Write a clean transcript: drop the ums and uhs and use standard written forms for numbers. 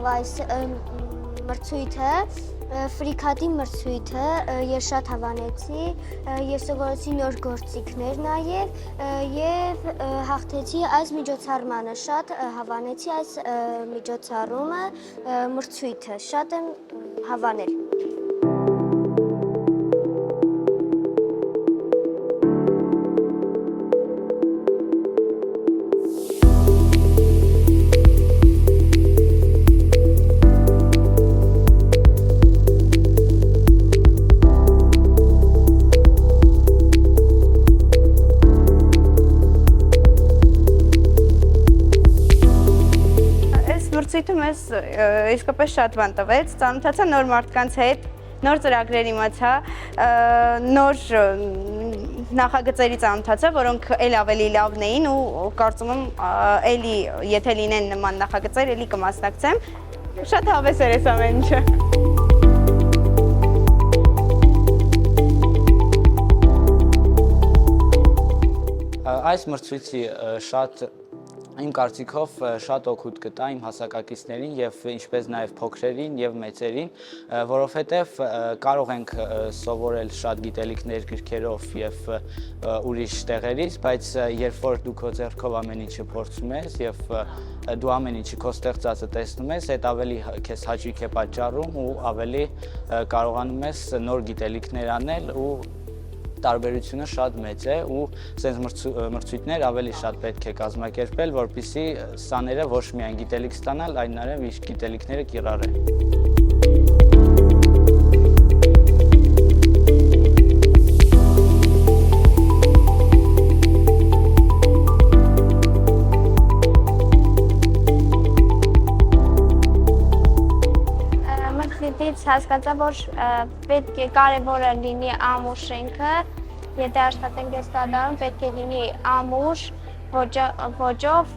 այս մրցույթը, ֆրիկատի մրցույթը, ես շատ հավանեցի, ես սովորեցի նոր գործիքներ նաև և հաղթեցի այս միջոցառմանը, շատ հավանեցի այս միջոցառումը, մրցույթը, շատ եմ հավանել։ Մրցույթը մեզ իսկապես շատ բան տվեց, ծանոթացա նոր մարդկանց հետ, նոր ծրագրեր իմացա, նոր նախագծերի ծանոթացա, որոնք էլ ավելի լավն էին ու կարծում եմ էլի, եթե լինեն նման նախագծեր, էլի կմասնակցեմ, շատ հավես էր այս ամեն ինչը։ Այս մրցույթի իմ կարծիքով շատ օգուտ կտա իմ հասակակիցներին և ինչպես նաև փոքրերին և մեծերին, որովհետև կարող ենք սովորել շատ գիտելիքներ գրքերով և ուրիշ տեղերից, բայց երբ որ դու քո ձեռքով ամեն ինչը փորձում ես և դու ամեն ինչը քո ստեղծածը տեսնում ես, այդ ավելի քեզ հաճույք է պատճառում ու ավելի կարողանում ես նոր գիտելիքներ անել ու տարբերությունը շատ մեծ է ու սենց մրցույթներ ավելի շատ պետք է կազմակերպել, որպեսզի սաները ոչ միայն գիտելիք ստանալ, այլ նաև իր գիտելիքները կիրառել։ Հասկացա, որ պետք է կարևորը լինի ամուր շենքը, եթե աշխատենք այս կատարում, պետք է լինի ամուր ոճով